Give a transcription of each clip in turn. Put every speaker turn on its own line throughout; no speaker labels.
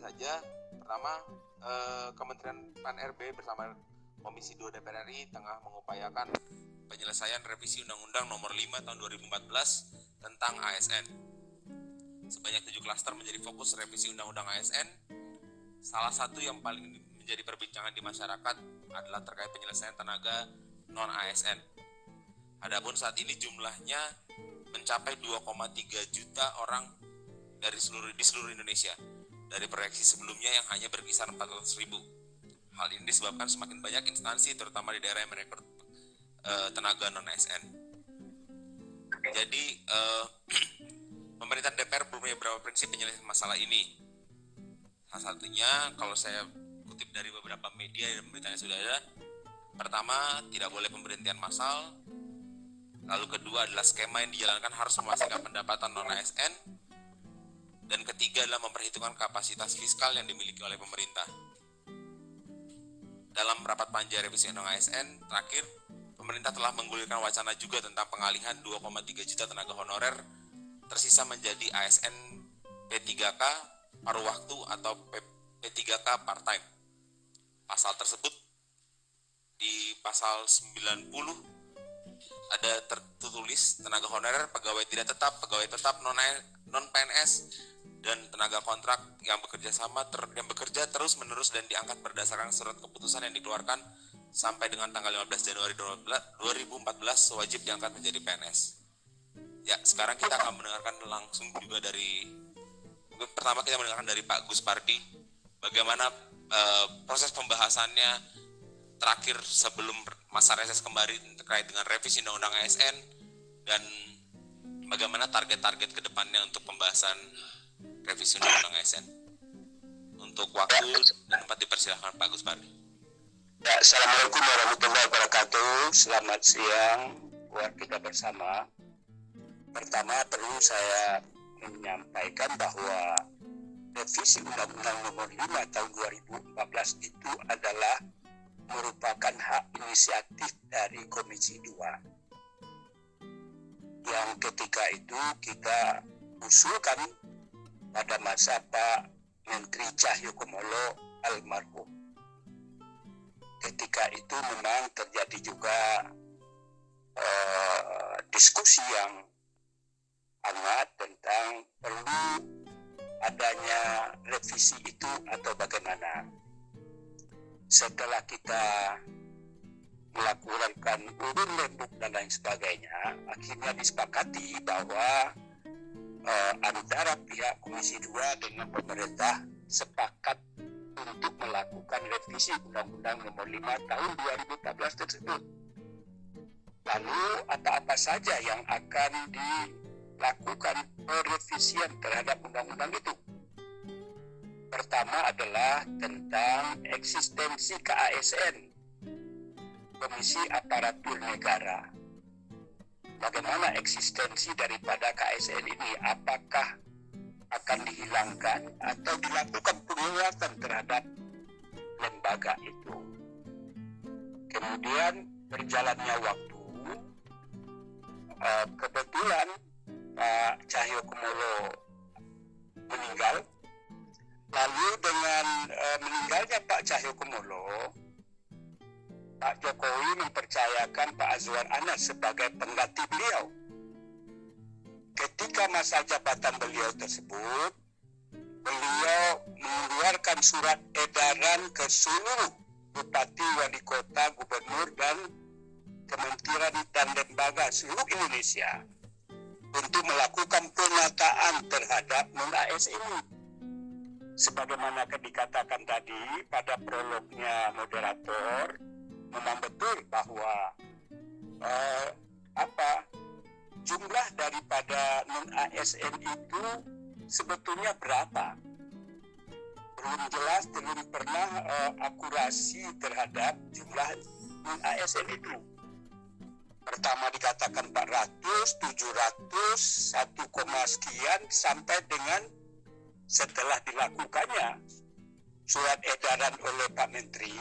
saja. Pertama, Kementerian PAN-RB bersama Komisi 2 DPR RI tengah mengupayakan penyelesaian revisi Undang-Undang Nomor 5 Tahun 2014 tentang ASN. Sebanyak 7 klaster menjadi fokus revisi Undang-Undang ASN. Salah satu yang paling menjadi perbincangan di masyarakat adalah terkait penyelesaian tenaga non-ASN. Adapun saat ini jumlahnya mencapai 2,3 juta orang di seluruh Indonesia, dari proyeksi sebelumnya yang hanya berkisar 400.000. Hal ini disebabkan semakin banyak instansi, terutama di daerah yang merekrut tenaga non-ASN. Jadi, pemerintah DPR punya beberapa prinsip penyelesaian masalah ini. Salah satunya, kalau saya kutip dari beberapa media dan beritanya sudah ada, pertama, tidak boleh pemberhentian massal. Lalu kedua adalah skema yang dijalankan harus memastikan pendapatan non-ASN. Dan ketiga adalah memperhitungkan kapasitas fiskal yang dimiliki oleh pemerintah. Dalam rapat panja revisi Undang-Undang ASN, terakhir, pemerintah telah menggulirkan wacana juga tentang pengalihan 2,3 juta tenaga honorer tersisa menjadi ASN P3K paruh waktu atau P3K part-time. Pasal tersebut di pasal 90 ada tertulis tenaga honorer, pegawai tidak tetap, pegawai tetap non-PNS, dan tenaga kontrak yang bekerja terus-menerus dan diangkat berdasarkan surat keputusan yang dikeluarkan sampai dengan tanggal 15 Januari 2014 wajib diangkat menjadi PNS. Ya, sekarang kita akan mendengarkan langsung juga pertama kita mendengarkan dari Pak Gus Pardi bagaimana proses pembahasannya terakhir sebelum masa reses kembali terkait dengan revisi Undang-Undang ASN dan bagaimana target-target ke depannya untuk pembahasan revisi Undang-Undang ASN. Untuk waktu dan tempat dipersilahkan Pak Gus Pardi.
Ya, Assalamualaikum warahmatullahi wabarakatuh. Selamat siang buat kita bersama. Pertama perlu saya menyampaikan bahwa revisi Undang-Undang Nomor 5 Tahun 2014 itu adalah merupakan hak inisiatif dari Komisi 2. Yang ketika itu kita usulkan pada masa Pak Menteri Cahyokumolo almarhum. Ketika itu memang terjadi juga diskusi yang hangat tentang perlu adanya revisi itu atau bagaimana. Setelah kita melakukan urun rembuk dan lain sebagainya, akhirnya disepakati bahwa antara pihak Komisi 2 dengan pemerintah sepakat untuk melakukan revisi Undang-Undang Nomor 5 Tahun 2014 tersebut. Lalu apa-apa saja yang akan dilakukan perevisian terhadap undang-undang itu? Pertama adalah tentang eksistensi KASN, Komisi Aparatur Negara. Bagaimana eksistensi daripada KASN ini? Apakah akan dihilangkan atau dilakukan penguatan terhadap lembaga itu? Kemudian berjalannya waktu, kebetulan Pak Cahyokumolo meninggal. Lalu dengan meninggalnya Pak Cahyokumolo, Pak Jokowi mempercayakan Pak Azwar Anas sebagai pengganti beliau. Ketika masa jabatan beliau tersebut, beliau mengeluarkan surat edaran ke seluruh bupati, wali kota, gubernur, dan kementerian dan lembaga seluruh Indonesia untuk melakukan penataan terhadap non-ASN ini. Sebagaimana dikatakan tadi pada prolognya moderator, memang betul bahwa jumlah daripada non-ASN itu sebetulnya berapa? Belum jelas, belum pernah akurasi terhadap jumlah non-ASN itu. Pertama dikatakan 400, 700, 1, sekian sampai dengan setelah dilakukannya surat edaran oleh Pak Menteri,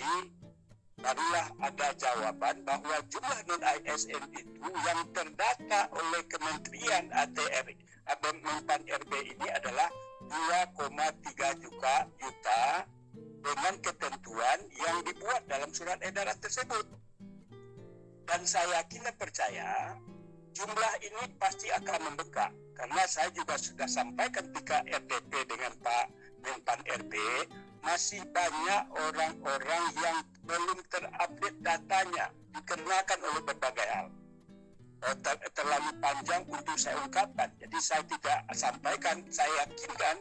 barulah ada jawaban bahwa jumlah non-ASN itu yang terdata oleh Kementerian ATR, Menpan RB ini adalah 2,3 juta dengan ketentuan yang dibuat dalam surat edaran tersebut. Dan saya yakin dan percaya jumlah ini pasti akan membengkak, karena saya juga sudah sampaikan ketika RDP dengan Pak Menpan RB, masih banyak orang-orang yang belum terupdate datanya dikarenakan oleh berbagai hal. Terlalu panjang untuk saya ungkapkan, jadi saya tidak sampaikan. Saya yakinkan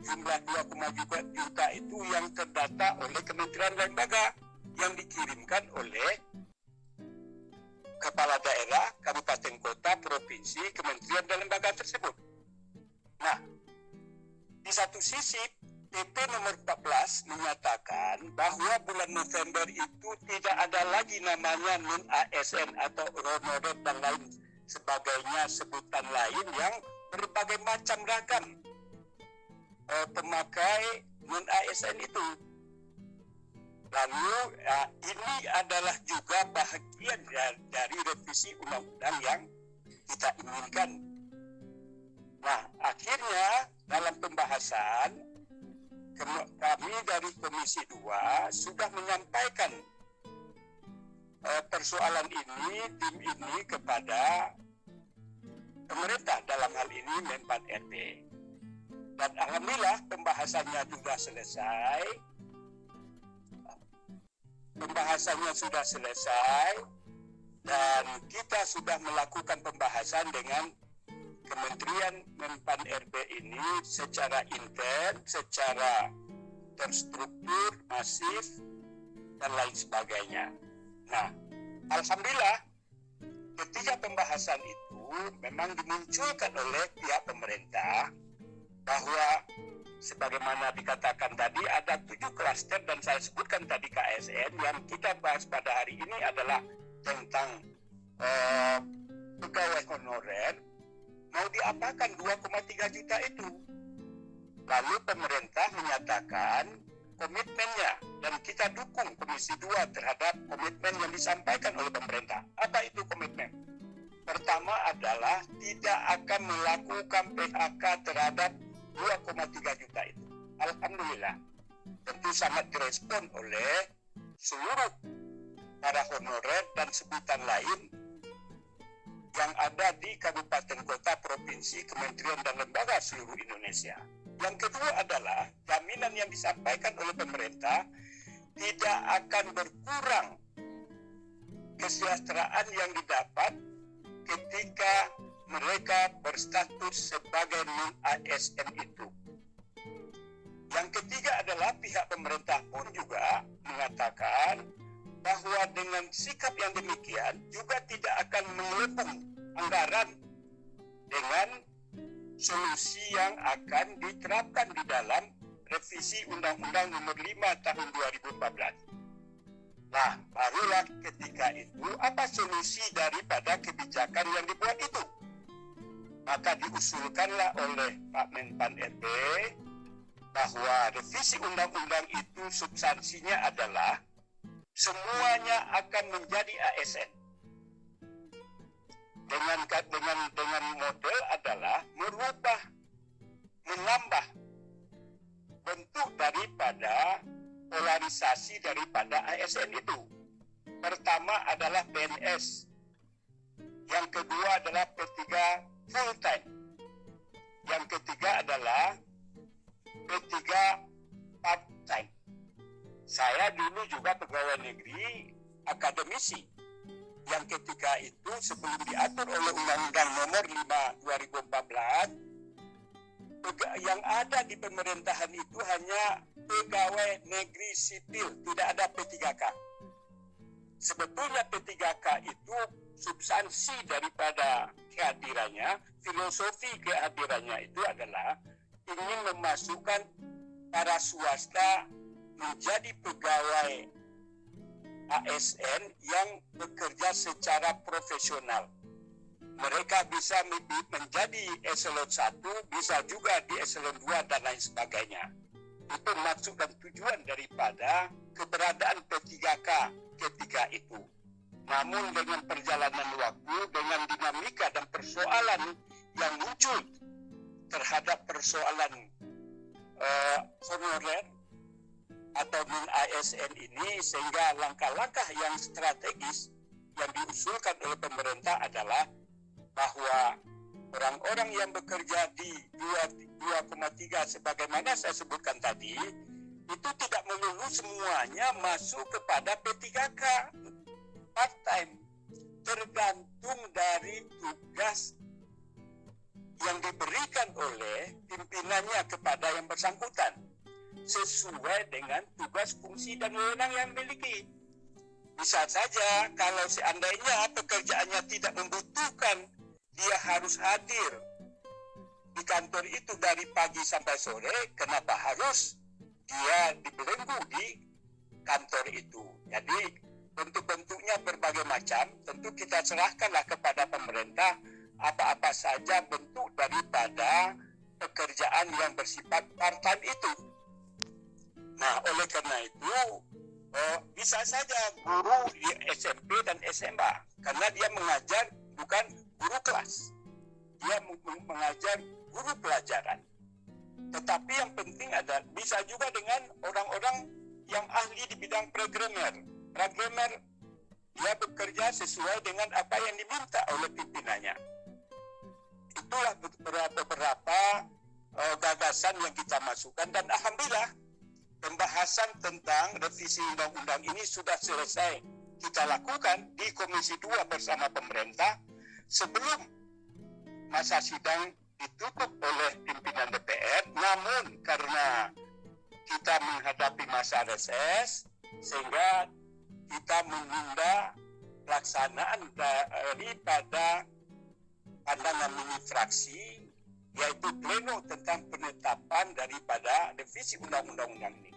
jumlah 2,2 juta itu yang terdata oleh kementerian lembaga yang dikirimkan oleh kepala daerah, kabupaten kota, provinsi, kementerian dan lembaga tersebut. Nah, di satu sisi PP nomor 14 menyatakan bahwa bulan November itu tidak ada lagi namanya non-ASN atau honorer dan lain sebagainya, sebutan lain yang berbagai macam ragam pemakai non-ASN itu. Lalu ini adalah juga bahagian dari revisi undang-undang yang kita inginkan. Nah, akhirnya dalam pembahasan kami dari Komisi 2 sudah menyampaikan persoalan ini, tim ini kepada pemerintah, dalam hal ini Menpan RB. Dan alhamdulillah pembahasannya sudah selesai. Dan kita sudah melakukan pembahasan dengan Kementerian Menpan RB ini secara intens, secara terstruktur, masif, dan lain sebagainya. Nah, alhamdulillah ketika pembahasan itu memang dimunculkan oleh pihak pemerintah bahwa sebagaimana dikatakan tadi ada 7 klaster, dan saya sebutkan tadi KSN. Yang kita bahas pada hari ini adalah tentang pegawai honorer. Mau diapakan 2,3 juta itu? Lalu pemerintah menyatakan komitmennya, dan kita dukung Komisi 2 terhadap komitmen yang disampaikan oleh pemerintah. Apa itu komitmen? Pertama adalah tidak akan melakukan PHK terhadap 2,3 juta itu. Alhamdulillah, tentu sangat direspon oleh seluruh para honorer dan sebutan lain yang ada di kabupaten kota, provinsi, kementerian dan lembaga seluruh Indonesia. Yang kedua adalah jaminan yang disampaikan oleh pemerintah tidak akan berkurang kesejahteraan yang didapat ketika mereka berstatus sebagai non-ASN itu. Yang ketiga adalah pihak pemerintah pun juga mengatakan bahwa dengan sikap yang demikian juga tidak akan mengelempung anggaran dengan solusi yang akan diterapkan di dalam revisi Undang-Undang Nomor 5 Tahun 2014. Nah, barulah ketika itu apa solusi daripada kebijakan yang dibuat itu? Maka diusulkanlah oleh Pak Menpan RB bahwa revisi undang-undang itu substansinya adalah semuanya akan menjadi ASN. Dengan model adalah menambah bentuk daripada polarisasi daripada ASN itu. Pertama adalah PNS. Yang kedua adalah P3 full time. Yang ketiga adalah P3 part time. Saya dulu juga pegawai negeri akademisi. Yang ketiga itu sebelum diatur oleh Undang-Undang Nomor 5 2014, yang ada di pemerintahan itu hanya pegawai negeri sipil, tidak ada P3K. Sebetulnya P3K itu substansi daripada kehadirannya, filosofi kehadirannya itu adalah ingin memasukkan para swasta menjadi pegawai ASN yang bekerja secara profesional. Mereka bisa menjadi eselon 1, bisa juga di eselon 2 dan lain sebagainya. Itu maksud dan tujuan daripada keberadaan P3K ketika itu. Namun dengan perjalanan waktu, dengan dinamika dan persoalan yang muncul terhadap persoalan honorer, atau ASN ini, sehingga langkah-langkah yang strategis yang diusulkan oleh pemerintah adalah bahwa orang-orang yang bekerja di 2,3 sebagaimana saya sebutkan tadi, itu tidak melulu semuanya masuk kepada P3K part-time, tergantung dari tugas yang diberikan oleh pimpinannya kepada yang bersangkutan sesuai dengan tugas, fungsi, dan wewenang yang dimiliki. Bisa saja kalau seandainya pekerjaannya tidak membutuhkan dia harus hadir di kantor itu dari pagi sampai sore, kenapa harus dia dibelenggu di kantor itu? Jadi bentuk-bentuknya berbagai macam, tentu kita serahkanlah kepada pemerintah apa-apa saja bentuk daripada pekerjaan yang bersifat part-time itu. Nah, oleh karena itu, bisa saja guru di SMP dan SMA, karena dia mengajar bukan guru kelas. Dia mengajar guru pelajaran. Tetapi yang penting ada, bisa juga dengan orang-orang yang ahli di bidang programmer. Programmer, dia bekerja sesuai dengan apa yang diminta oleh pimpinannya. Itulah beberapa gagasan yang kita masukkan, dan alhamdulillah pembahasan tentang revisi undang-undang ini sudah selesai kita lakukan di Komisi 2 bersama pemerintah sebelum masa sidang ditutup oleh pimpinan DPR. Namun karena kita menghadapi masa reses, sehingga kita menunda pelaksanaan daripada pandangan mini fraksi, yaitu pleno tentang penetapan daripada revisi undang-undang ini.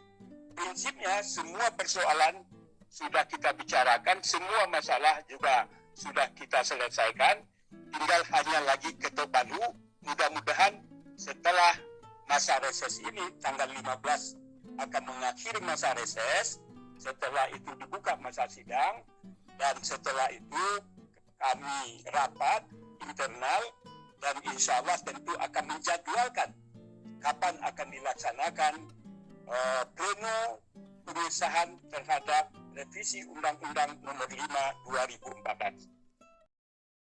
Prinsipnya semua persoalan sudah kita bicarakan, semua masalah juga sudah kita selesaikan, tinggal hanya lagi ketok palu. Mudah-mudahan setelah masa reses ini, tanggal 15 akan mengakhiri masa reses, setelah itu dibuka masa sidang, dan setelah itu kami rapat internal, dan insya Allah tentu akan menjadwalkan kapan akan dilaksanakan pleno pengesahan terhadap revisi Undang-Undang Nomor 5 2014.